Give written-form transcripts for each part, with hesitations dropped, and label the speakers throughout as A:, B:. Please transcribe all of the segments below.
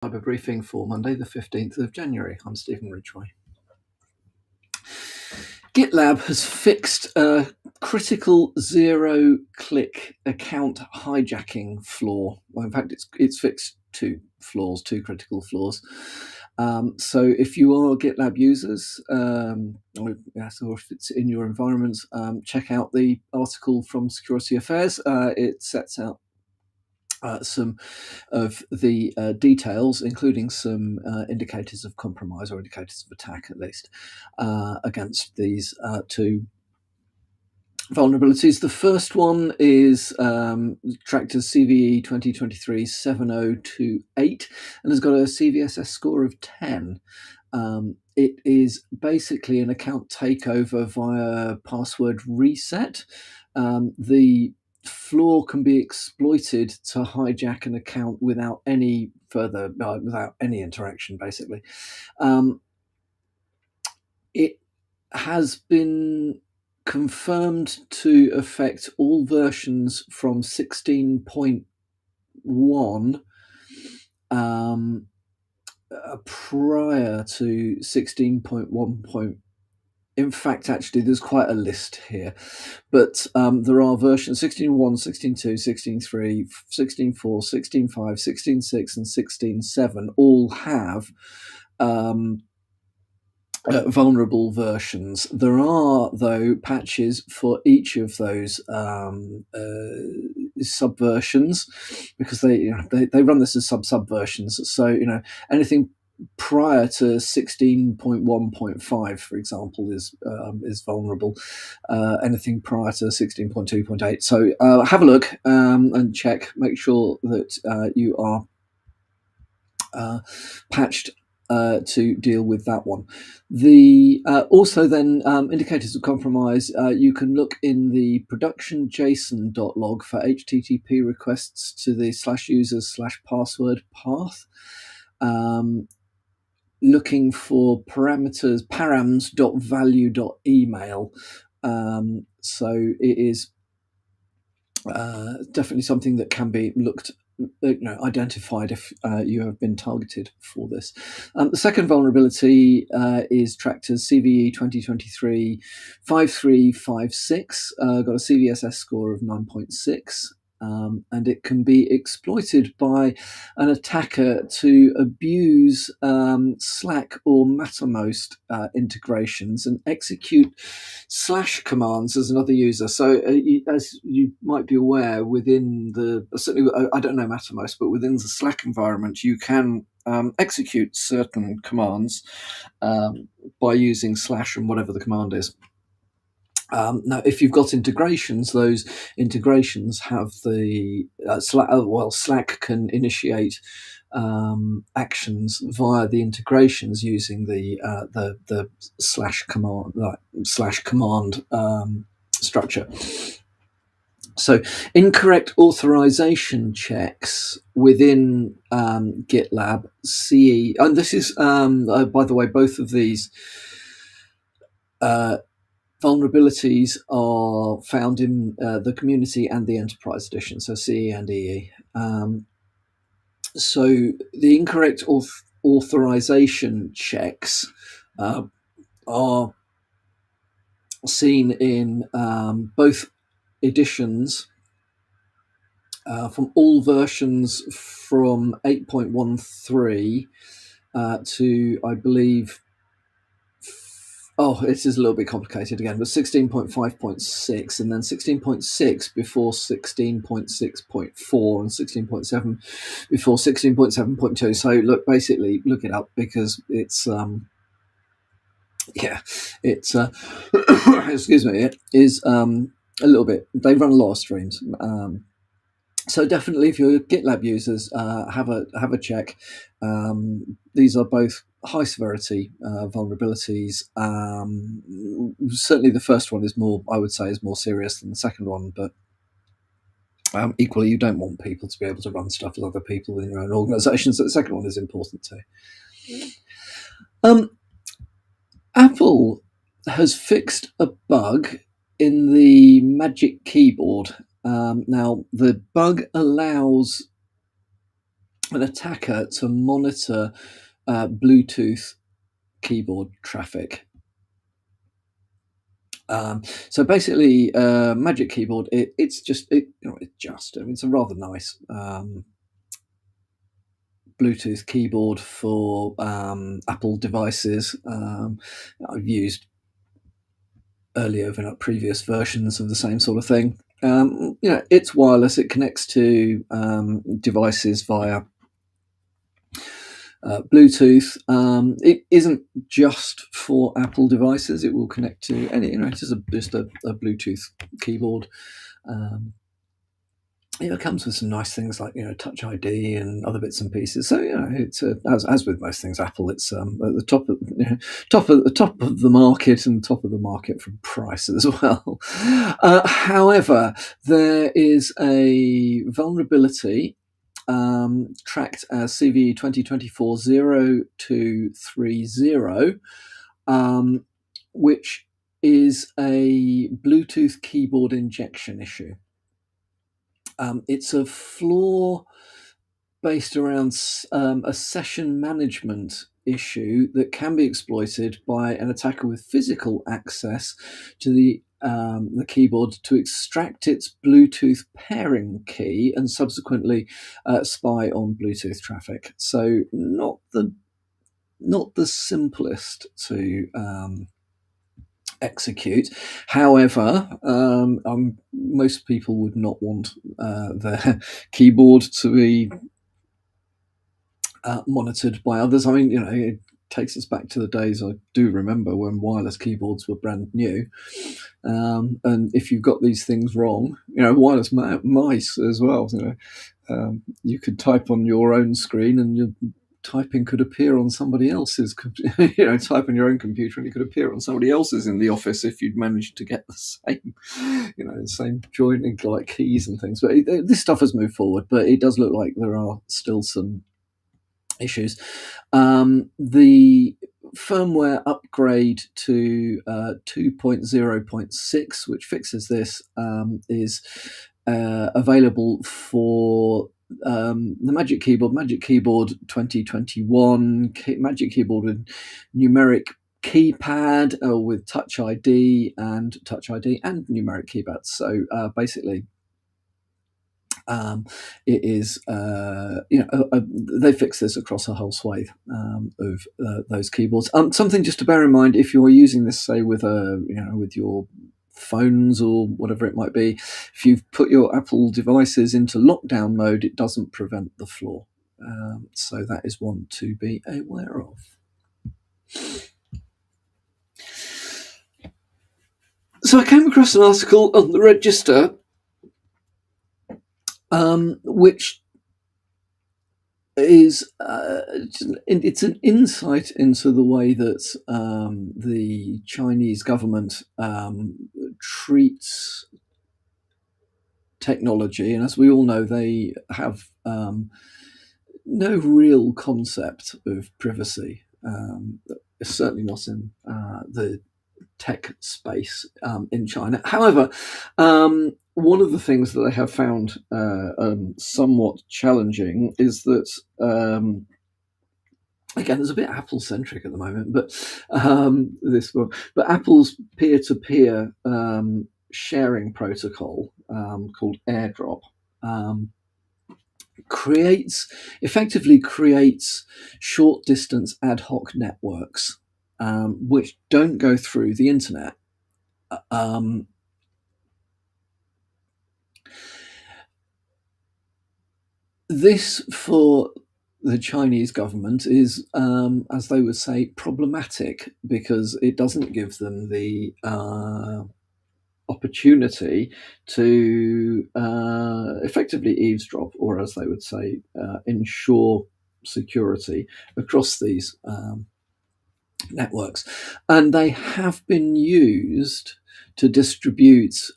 A: Cyber briefing for Monday, the 15th of January. I'm Stephen Ridgway. GitLab has fixed a critical zero-click account hijacking flaw. Well, in fact, it's fixed two critical flaws. So if you are GitLab users, or if it's in your environment, check out the article from Security Affairs. It sets out some of the details, including some indicators of compromise or indicators of attack, at least, against these two vulnerabilities. The first one is tracked as CVE 2023-7028 and has got a CVSS score of 10. It is basically an account takeover via password reset. The flaw can be exploited to hijack an account without any further, without any interaction, basically. It has been confirmed to affect all versions from 16.1 prior to 16.1. In fact, actually, there's quite a list here, but there are versions 16.1, 16.2, 16.3, 16.4, 16.5, 16.6, and 16.7 all have vulnerable versions. There are, though, patches for each of those subversions, because they run this as subversions. So anything prior to 16.1.5, for example, is vulnerable. Anything prior to 16.2.8. So have a look and check. Make sure that you are patched to deal with that one. The also then indicators of compromise. You can look in the production JSON.log for HTTP requests to the /users/password path. Looking for parameters params.value.email. So it is definitely something that can be looked, identified if you have been targeted for this. The second vulnerability is tracked as CVE 2023-5356, got a CVSS score of 9.6. And it can be exploited by an attacker to abuse Slack or Mattermost integrations and execute / commands as another user. So as you might be aware, within certainly I don't know Mattermost, but within the Slack environment, you can execute certain commands by using / and whatever the command is. Now, if you've got integrations, those integrations have the Slack can initiate actions via the integrations using the / command structure. So incorrect authorization checks within GitLab CE, and this is by the way, both of these vulnerabilities are found in the community and the enterprise edition, so CE and EE. So the incorrect authorization checks are seen in both editions from all versions from 8.13 to, I believe, it is a little bit complicated again, but 16.5.6 and then 16.6 before 16.6.4 and 16.7 before 16.7.2. So basically look it up, because it's excuse me, it is a little bit, they run a lot of streams. So definitely, if you're GitLab users, have a check. These are both high severity vulnerabilities. Certainly, the first one is more serious than the second one, but equally, you don't want people to be able to run stuff as other people in your own organizations. So the second one is important too. Apple has fixed a bug in the Magic Keyboard. Now, the bug allows an attacker to monitor Bluetooth keyboard traffic. So basically, Magic Keyboard, it's a rather nice Bluetooth keyboard for Apple devices. I've used earlier previous versions of the same sort of thing. It's wireless. It connects to devices via Bluetooth. It isn't just for Apple devices. It will connect to any. It's just a Bluetooth keyboard. It comes with some nice things like Touch ID and other bits and pieces. So it's as with most things Apple, it's at the top of the market, and top of the market from price as well. However, there is a vulnerability tracked as CVE 2024-0230, which is a Bluetooth keyboard injection issue. It's a flaw based around a session management issue that can be exploited by an attacker with physical access to the keyboard to extract its Bluetooth pairing key and subsequently spy on Bluetooth traffic. So not the simplest to execute. However, most people would not want their keyboard to be monitored by others. I mean, it takes us back to the days I do remember when wireless keyboards were brand new. And if you've got these things wrong, wireless mice as well, you could type on your own screen and your typing could appear on somebody else's, type on your own computer and it could appear on somebody else's in the office if you'd managed to get the same, same joining like keys and things. But this stuff has moved forward, but it does look like there are still some issues. The firmware upgrade to 2.0.6, which fixes this, is available for the Magic Keyboard 2021, Magic Keyboard with numeric keypad with Touch ID and numeric keypads. So basically, it is they fix this across a whole swathe of those keyboards. Something just to bear in mind if you're using this, say with with your phones or whatever it might be, if you've put your Apple devices into lockdown mode, it doesn't prevent the flaw. So that is one to be aware of. So I came across an article on the Register, which is it's an insight into the way that the Chinese government treats technology, and as we all know, they have no real concept of privacy. Certainly not in the tech space in China. However, one of the things that they have found somewhat challenging is that, again, there's a bit Apple-centric at the moment, but Apple's peer-to-peer sharing protocol called AirDrop effectively creates short-distance ad hoc networks which don't go through the internet. This, for the Chinese government, is, as they would say, problematic because it doesn't give them the opportunity to effectively eavesdrop, or as they would say, ensure security across these networks. And they have been used to distribute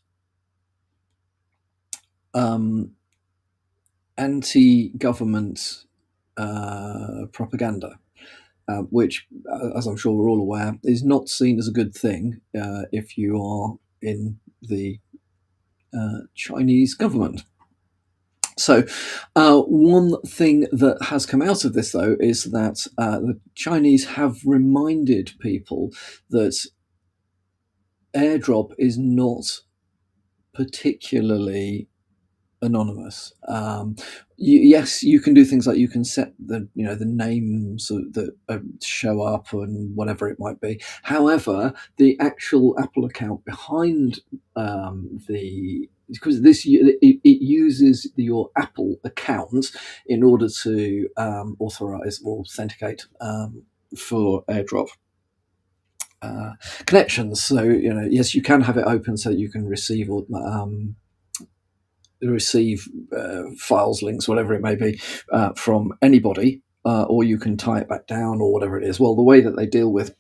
A: anti-government propaganda, which, as I'm sure we're all aware, is not seen as a good thing if you are in the Chinese government. So, one thing that has come out of this, though, is that the Chinese have reminded people that AirDrop is not particularly anonymous. Yes, you can do things like you can set the names that show up and whatever it might be. However, the actual Apple account behind the because it uses your Apple account in order to authorize or authenticate for AirDrop connections. So yes, you can have it open so you can receive or files, links, whatever it may be, from anybody, or you can tie it back down or whatever it is. Well, the way that they deal with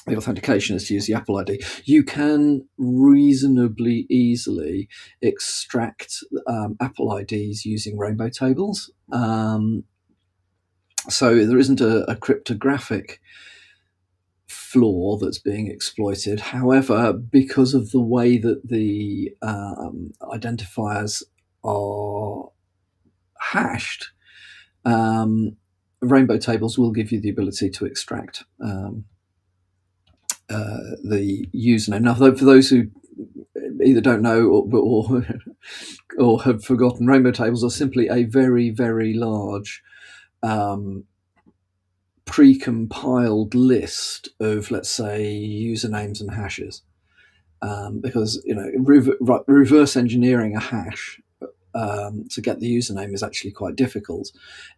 A: the authentication is to use the Apple ID. You can reasonably easily extract Apple IDs using rainbow tables. So there isn't a cryptographic flaw that's being exploited. However, because of the way that the identifiers are hashed, rainbow tables will give you the ability to extract the username. Now, for those who either don't know or have forgotten, rainbow tables are simply a very, very large pre-compiled list of, let's say, usernames and hashes. Because reverse engineering a hash to get the username is actually quite difficult.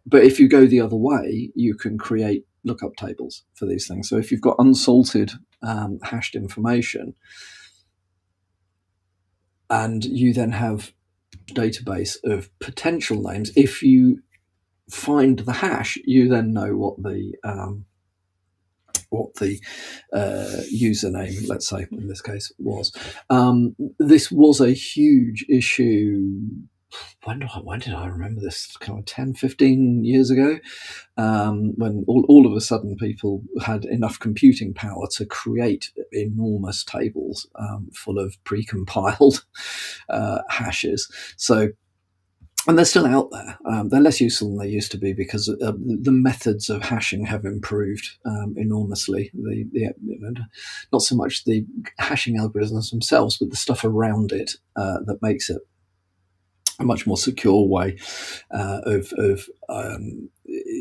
A: But if you go the other way, you can create lookup tables for these things. So if you've got unsalted hashed information, and you then have a database of potential names, if you find the hash, you then know what the username, let's say in this case, was. This was a huge issue. When did I remember this? Kind of 10, 15 years ago, when all of a sudden people had enough computing power to create enormous tables full of pre-compiled hashes. So, and they're still out there. They're less useful than they used to be because the methods of hashing have improved enormously. Not so much the hashing algorithms themselves, but the stuff around it that makes it a much more secure way of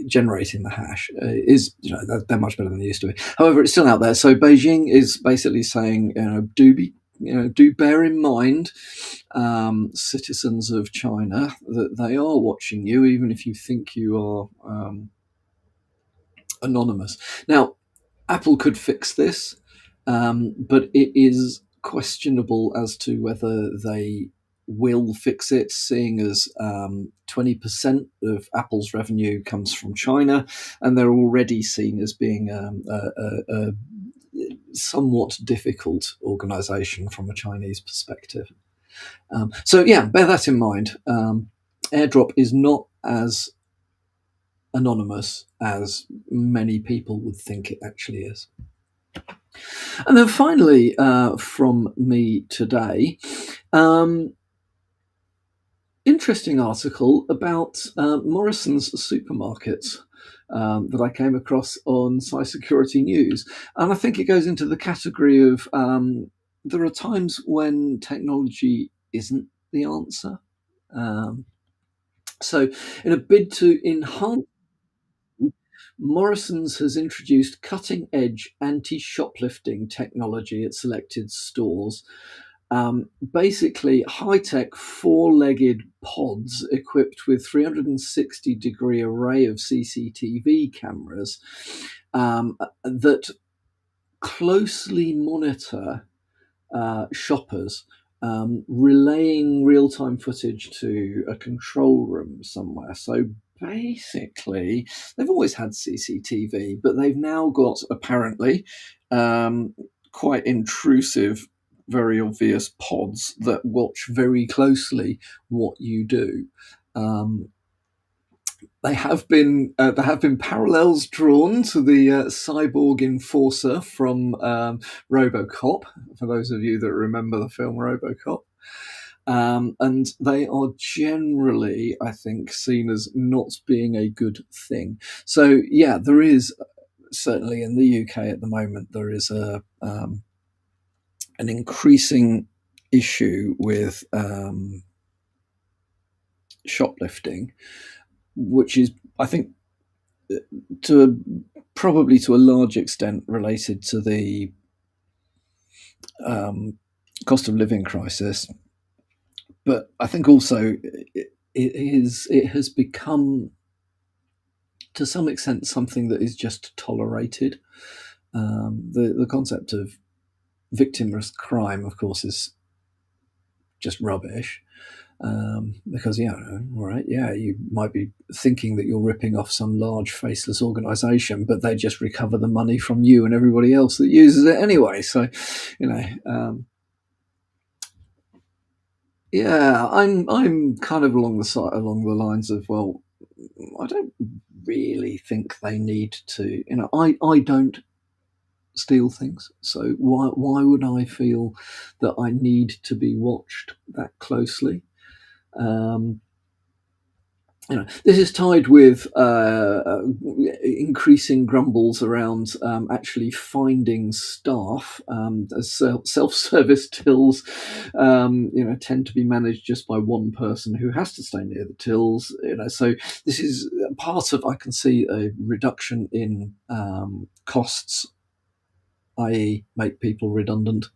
A: generating the hash is, they're much better than they used to be. However, it's still out there. So Beijing is basically saying, do bear in mind, citizens of China, that they are watching you, even if you think you are anonymous. Now, Apple could fix this, but it is questionable as to whether they will fix it, seeing as 20% of Apple's revenue comes from China, and they're already seen as being a somewhat difficult organization from a Chinese perspective. So yeah, bear that in mind. AirDrop is not as anonymous as many people would think it actually is. And then finally, from me today, interesting article about Morrison's supermarkets that I came across on Cybersecurity News. And I think it goes into the category of there are times when technology isn't the answer. So in a bid to enhance, Morrison's has introduced cutting-edge anti-shoplifting technology at selected stores. Basically, high-tech four-legged pods equipped with 360-degree array of CCTV cameras that closely monitor shoppers, relaying real-time footage to a control room somewhere. So basically, they've always had CCTV, but they've now got, apparently, quite intrusive, very obvious pods that watch very closely what you do. There have been parallels drawn to the cyborg enforcer from RoboCop. For those of you that remember the film RoboCop, and they are generally, I think, seen as not being a good thing. So yeah, there is certainly in the UK at the moment there is an increasing issue with shoplifting, which is, I think, probably to a large extent related to the cost of living crisis, but I think also it has become to some extent something that is just tolerated. The concept of victimless crime, of course, is just rubbish. Because all right, yeah, you might be thinking that you're ripping off some large faceless organisation, but they just recover the money from you and everybody else that uses it anyway. So, yeah, I'm kind of along the lines of, well, I don't really think they need to. I don't steal things, so why would I feel that I need to be watched that closely? This is tied with increasing grumbles around actually finding staff. As self-service tills, tend to be managed just by one person who has to stay near the tills. So this is part of, I can see, a reduction in costs, i.e., make people redundant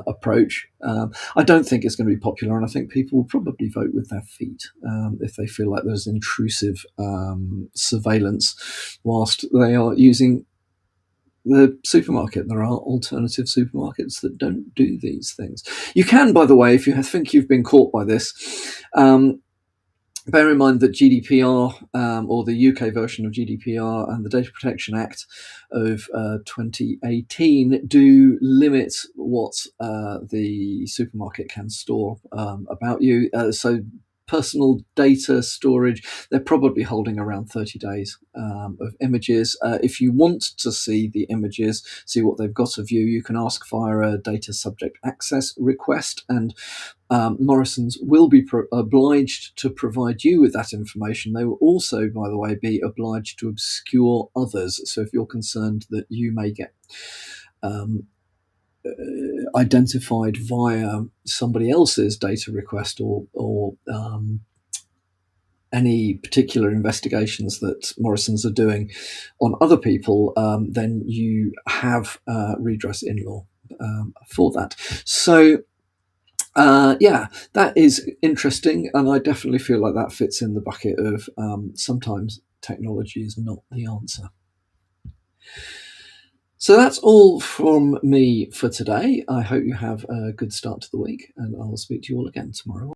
A: approach. I don't think it's going to be popular, and I think people will probably vote with their feet if they feel like there's intrusive surveillance whilst they are using the supermarket. There are alternative supermarkets that don't do these things. You can, by the way, if you think you've been caught by this, bear in mind that GDPR, or the UK version of GDPR, and the Data Protection Act of 2018 do limit what the supermarket can store about you. So personal data storage, they're probably holding around 30 days of images. If you want to see the images, see what they've got of you, you can ask via a data subject access request, and Morrisons will be obliged to provide you with that information. They will also, by the way, be obliged to obscure others. So if you're concerned that you may get identified via somebody else's data request or any particular investigations that Morrisons are doing on other people, then you have redress in law for that. So yeah, that is interesting, and I definitely feel like that fits in the bucket of sometimes technology is not the answer. So that's all from me for today. I hope you have a good start to the week, and I'll speak to you all again tomorrow.